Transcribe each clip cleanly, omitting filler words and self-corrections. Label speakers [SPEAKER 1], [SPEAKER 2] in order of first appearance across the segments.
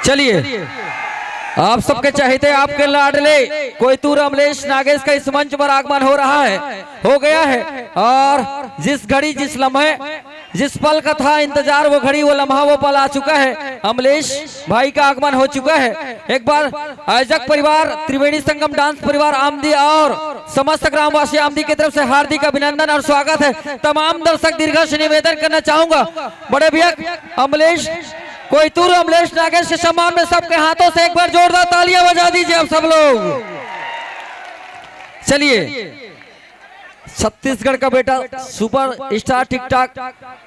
[SPEAKER 1] चलिए आप सबके चाहते आपके लाडले कोयतूर अमलेश नागेश का इस मंच पर आगमन हो रहा है, हो गया है। और जिस घड़ी जिस लम्हे जिस पल का था इंतजार वो घड़ी वो लम्हा वो पल आ चुका है। अमलेश भाई का आगमन हो चुका है। एक बार आयोजक परिवार त्रिवेणी संगम डांस परिवार आमदी और समस्त ग्रामवासी आमदी की तरफ से हार्दिक अभिनंदन और स्वागत है। तमाम दर्शक दीर्घ से निवेदन करना चाहूंगा बड़े भैया अमलेश कोयतूर अमलेश नागेश के सम्मान में सबके हाथों से एक बार जोरदार तालियां बजा दीजिए आप सब लोग। चलिए छत्तीसगढ़ का बेटा सुपर स्टार टिक टाक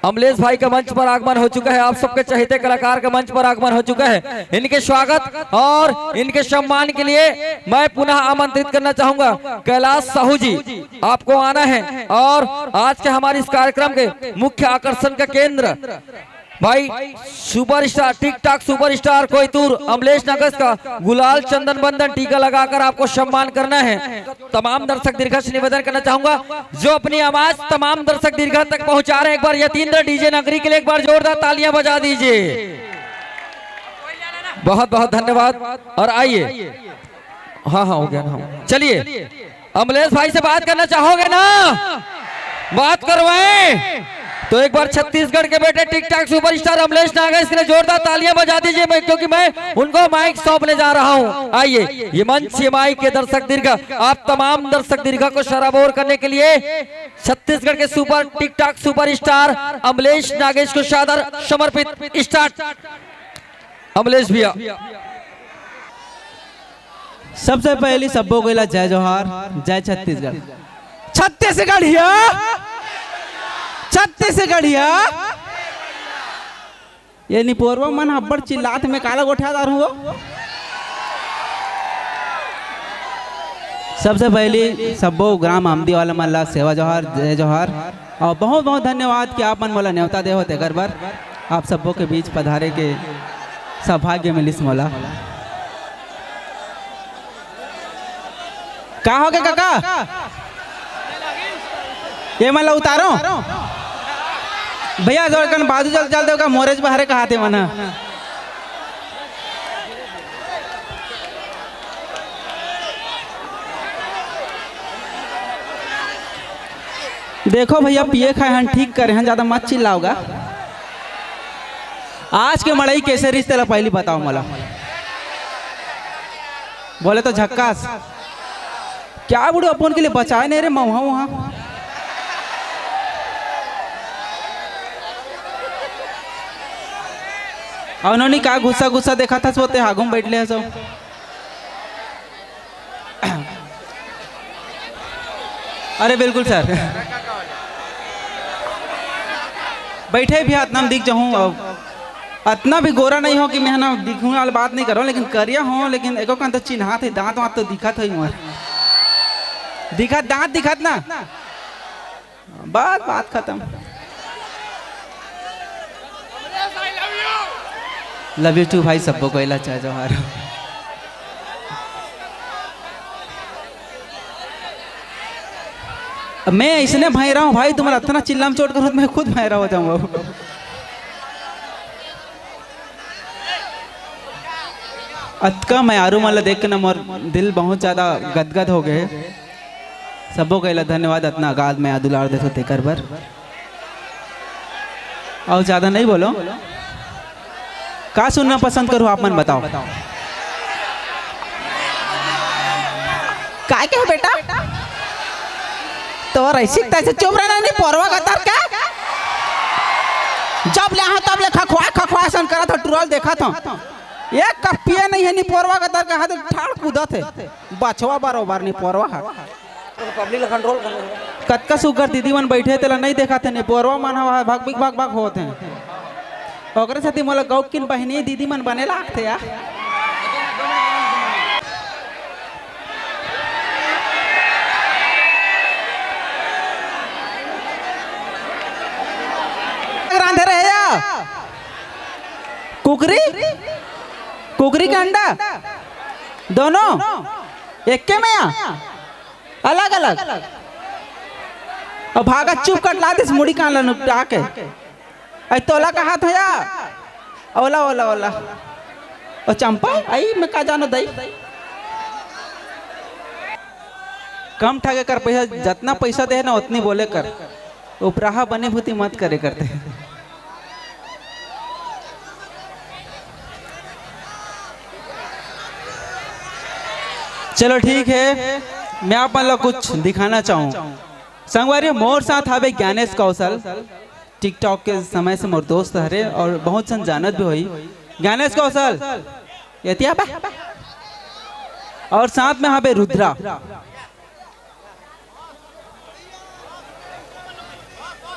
[SPEAKER 1] अमलेश भाई का मंच पर आगमन हो चुका है। आप सबके चहेते कलाकार का मंच पर आगमन हो चुका है। इनके स्वागत और इनके सम्मान के लिए मैं पुनः आमंत्रित करना चाहूंगा कैलाश साहू जी, आपको आना है। और आज के हमारे इस कार्यक्रम के मुख्य आकर्षण का केंद्र भाई सुपरस्टार टिक टाक सुपरस्टार कोयतूर अमलेश नागेश का गुलाल चंदन बंदन टीका लगाकर आपको सम्मान करना है। तमाम दर्शक दीर्घ से निवेदन करना चाहूंगा जो अपनी आवाज तमाम दर्शक दीर्घ तक पहुंचा रहे हैं, एक बार यतीन्द्र डीजे नगरी के लिए एक बार जोरदार तालियां बजा दीजिए। बहुत बहुत धन्यवाद। और आइए, हाँ हो गया ना। चलिए अमलेश भाई से बात करना चाहोगे ना, बात करवाएं तो एक बार छत्तीसगढ़ के बेटे टिक टाक सुपरस्टार अमलेश नागेश के लिए जोरदार तालियां बजा दीजिए, क्योंकि मैं उनको माइक सौंपने जा रहा हूं। आइए ये मंच ये माइक के दर्शक दीर्घ आप तमाम दर्शक दीर्घ को शराबोर करने के लिए छत्तीसगढ़ के सुपर टिक टाक सुपरस्टार अमलेश नागेश को सादर समर्पित। स्टार्ट अमलेश भैया।
[SPEAKER 2] सबसे पहली सबको कोयला जय जोहार, जय छत्तीसगढ़। छत्तीसगढ़िया छत्तीसगढ़िया ये निपोरवा मन हब्बड़ चिल्लात में काला गोठादार हुआ। सबसे पहली सबो ग्राम आमदी वाला मल्ला सेवा जोहार जय जोहार। और बहुत बहुत धन्यवाद कि आप मन मोला न्योता दे होते घर बार आप सबों के बीच पधारे के सौभाग्य मिलिस मोला। का हो गया काका ये मला उतारो भैया जोड़कन बाजू चल चल दो का मोरेज बहरे कहाते मना। देखो भैया पिए खाए हैं ठीक करे हैं, ज्यादा मत चिल्लाओगा। आज के मड़ई कैसे रिश्ते ला पहली बताओ मला। बोले तो झक्कास क्या बुढ़ो अपन के लिए बचाए नहीं रे मऊहा वहां। उन्होंने का गुस्सा गुस्सा देखा था सोते हागुम बैठ ले सब। अरे बिल्कुल सर बैठे भी इतना दिख जाऊं, इतना भी गोरा नहीं हो कि मैं ना दिखूं वाली बात नहीं करो, लेकिन करिया हो लेकिन एको का तो चिन्हात है, दांत वात तो दिखत है मोर दिखत दांत दिखत ना, बात खत्म। लव यू टू भाई सबको कोयला चाह जोहार। मैं इसने भाई रहा हूँ भाई, तुम्हारा इतना चिल्लाम चोट करो तो मैं खुद भाई रहा हो जाऊंगा। अतका मैं आरू माला देख के ना मोर दिल बहुत ज्यादा गदगद हो गए। सबको कोयला धन्यवाद इतना आगाज में दुलार दे तो कर बर और ज्यादा नहीं बोलो। का सुनना पसंद करूँ आप मन बताओ। काय के बेटा तो ऐसी तैसे चुप रहना नहीं पोरवा कतार क्या जब ले हाँ तब ले खखवा सन करा था टुरल देखा था एक कप पिए नहीं है नहीं पोरवा कतार का हाथ ठाड़ कूदा थे बचवा बारोबार नहीं पोरवा पब्लिक कंट्रोल कतका सुगर दीदी मन बैठे तेला नहीं देखा थे नहीं पोरवा मन भाग भाग भाग होते हैं ओकरे साथी मोला गौकिन बहनी दीदी मन बने लागते यार। रांधे रहे या कुकरी कुकरी का अंडा दोनों एक के में या अलग अलग और भागा चुप कटला दिस मुड़ी कान नुकटा के तोला का हाथ है या ओला ओला ओला और चंपा आई मैं का जानो दई कम ठगे कर पैसा जितना पैसा दे ना उतनी बोले कर उपराहा बने भूती मत करे करते। चलो ठीक है, मैं आप लोग कुछ दिखाना चाहूँ। संगवारी मोर साथ हवे ज्ञानेश कौशल, टिकटॉक के समय से मोर दोस्त हरे और बहुत सन जानत भी हुई। ज्ञानेश कौशल यतिया बा और साथ में हवे रुद्रा।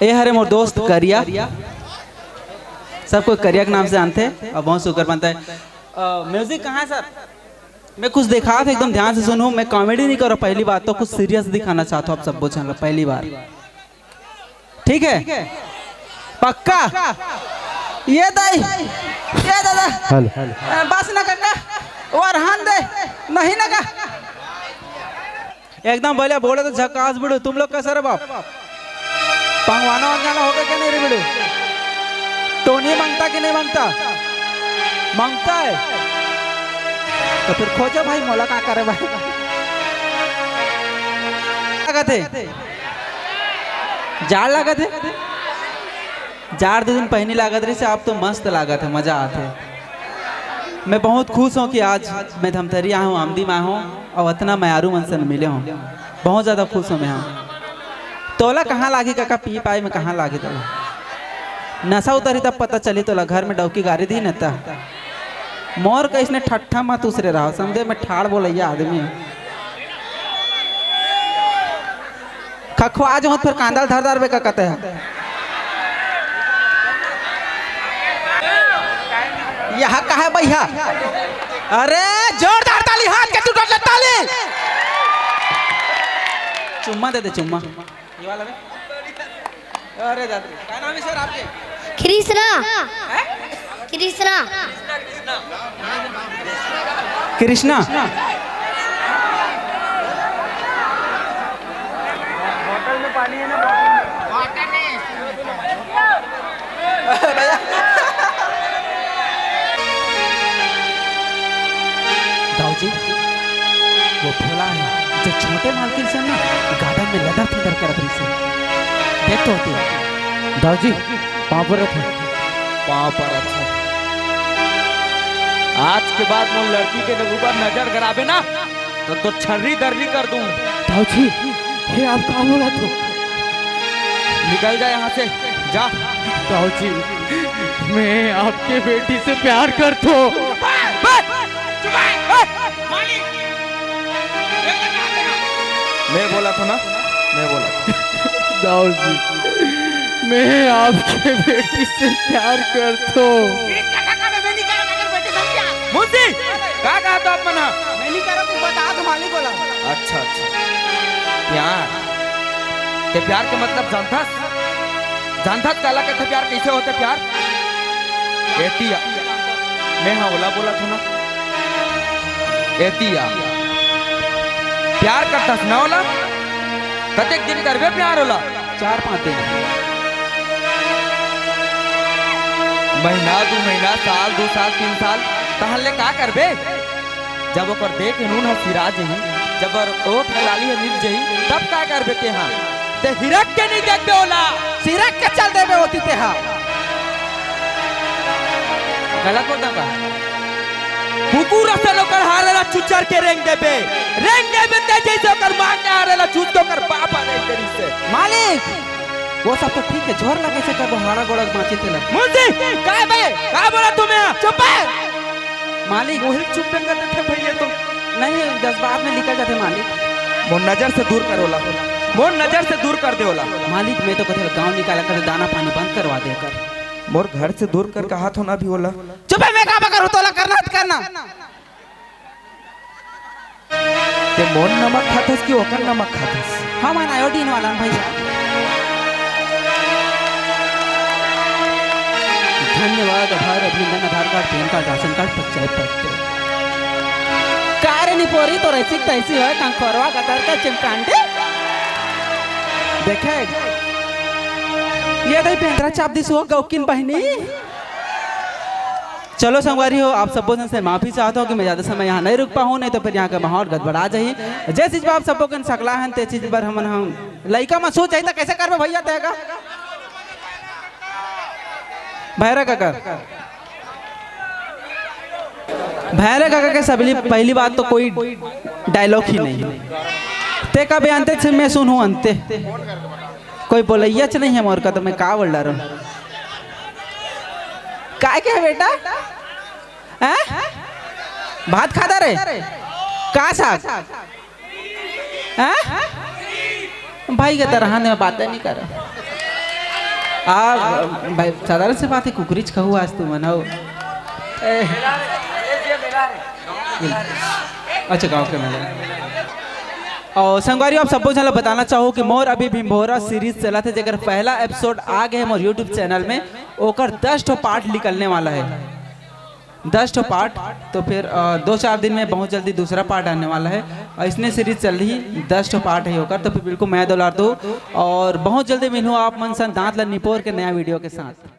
[SPEAKER 2] ये हरे मोर दोस्त करिया, सबको करिया के नाम से जानते हैं और बहुत सुकर बनता है। म्यूजिक कहाँ है सर? मैं कुछ दिखा था, एकदम ध्यान से सुनो। मैं कॉमेडी नहीं कर रहा, पहली बात तो कुछ सीरियस दिखाना चाहता हूँ आप सबको चैनल पहली बार, ठीक है? पक्का? ये दाई, ये दादा, बस ना काका, वरहान दे, नहीं ना का, एकदम बोले बोले तो झकास बिड़ो। तुम लोग कैसे रे बाप? पंगवाना वंगाना होगा क्या नहीं रे बिड़ो? टोनी मांगता कि नहीं मांगता? मांगता है तो फिर खोजो भाई, मोला का करे भाई। लागत है जाड़, लागत है जाड़ 2 दिन पहले लागत रही से, आप तो मस्त लागत है, मजा आते है। मैं बहुत खुश हूँ कि आज मैं धमतरी आया हूँ, आमदी में आया हूँ और इतना मयारू मन से मिले हूँ। बहुत ज़्यादा खुश हूँ मैं। हाँ तोला कहाँ लागी काका? पी पाई में कहाँ लागी तोला? नशा उतरी तब पता चली तोला, घर में डौकी गाड़ी दी न ता मोर का इसने ठट्ठा मत उसरे रहा, समझे? मैं ठाड़ बोलैया आदमी खखवा जो फिर कांदल धरदार बे का कहते हैं। यहाँ का है भैया? अरे जोरदार ताली, हाथ के टूट ताली। चुम्मा दे दे, चुम्मा ये वाला में। अरे दादा क्या नाम है सर आपके?
[SPEAKER 3] कृष्णा। कृष्णा।
[SPEAKER 2] कृष्णा बोतल में पानी है ना? वाटर नहीं दाऊ जी, वो भोला है जो छोटे मालकिन से ना गार्डन में लदर फदर कर रही से देख तो होती। दाऊ जी पाँव पर रखो, पाँव पर रखो। आज के बाद वो लड़की के ऊपर नजर करावे ना तो छर्री दर्री कर दूं। दाऊ जी ये आप कहाँ हो रहा? तो निकल जा यहाँ से, जा।
[SPEAKER 4] दाऊ जी मैं आपके बेटी से प्यार करता हूँ।
[SPEAKER 1] मैं बोला था ना, मैं बोला था।
[SPEAKER 4] दाऊ जी मैं आपके बेटी से प्यार करता हूँ।
[SPEAKER 1] मुंशी क्या कहा तो आप मना?
[SPEAKER 2] मैं नहीं करा, तू बता तो मालिक बोला।
[SPEAKER 1] अच्छा अच्छा, प्यार ते प्यार के मतलब जानता काला के प्यार कैसे होते? प्यार एतिया मैं हाँ बोला था ना, एतिया प्यार करता ना होला? कतेक दिन करबे प्यार होला?
[SPEAKER 2] 4-5 दिन,
[SPEAKER 1] महीना 2 महीना, साल 2 साल 3 साल तहले का करबे? जब ओकर देख नून है सिरा जही, जब ओठ लाली है मिल जही, तब का करबे ते? हाँ ते हिरक के नहीं देखबे होला,
[SPEAKER 2] सिरक के चल देबे होती ते। हाँ
[SPEAKER 1] गलत होता का कुकुर से लोकर हारेला चुचर के रेंग देबे ते जैसे ओकर मां के हारेला चुच तो कर बाप आ रेंग करी से।
[SPEAKER 2] मालिक वो सब तो ठीक है, झोर लगे से कर हाड़ा गोड़ा बाँचे थे लग।
[SPEAKER 1] मुंशी का बे का बोला तुम्हें? चुप है
[SPEAKER 2] मालिक।
[SPEAKER 1] वही चुप करते थे भैया तुम?
[SPEAKER 2] नहीं जज्बात में निकल जाते मालिक।
[SPEAKER 1] मोर नजर से दूर करोला, मोर नजर से दूर कर देओला।
[SPEAKER 2] मालिक मैं तो कहते गांव निकाला कर दाना पानी बंद करवा दे कर।
[SPEAKER 1] मोर घर से दूर कर कहा तो ना भी होला।
[SPEAKER 2] चुप है, मैं का करूं तोला करना
[SPEAKER 1] ते मोर नमक खातस कि ओकर नमक खातस?
[SPEAKER 2] हम आयोडीन वाला भैया। धन्यवाद। आधार अभिनंदन, Aadhaar card, PAN card, ration card, परिचय पत्र। कार नहीं पोरी तो ऐसी तैसी है कंखरवा कतर का चिमकांडे देखे ये दई पेंद्रा चाप दी सो गौकिन बहनी चलो संगवारी हो, आप सबों से माफी चाहता हूँ कि मैं ज़्यादा समय यहाँ नहीं रुक पाऊँ, नहीं तो फिर यहाँ का माहौल गड़बड़ा जाही। जे चीज़ आप सबों के सकला है ते चीज़ पर हम लड़का में सोच चाहिए कैसे करबे भैया तेगा भैरा काका भैरा काका के सबली पहली बात तो कोई डायलॉग ही नहीं ते का भी अंते से मैं सुनूं अंते कोई बोलैया च नहीं है मोर का, तो मैं का बोल रहा हूँ काय के है बेटा हैं? भात खाता रे का साग हैं? भाई के तरह में बातें नहीं कर भाई साधारण से बात है कुकरीच कहू आज तू मनाओ अच्छा गाँव के मेले और संगवारी आप सबको चलो बताना चाहो कि मोर अभी भिम्भोरा सीरीज चला थे, जगह पहला एपिसोड आ गए मोर यूट्यूब चैनल में, ओकर 10 ठो पार्ट निकलने वाला है, 10 ठो पार्ट। तो फिर 2-4 दिन में बहुत जल्दी दूसरा पार्ट आने वाला है और इसने सीरीज चल रही 10 ठो पार्ट है होकर। तो फिर बिल्कुल मैं दोलार दो और बहुत जल्दी मिलूँ आप मन सन दांत ला निपोर के नया वीडियो के साथ।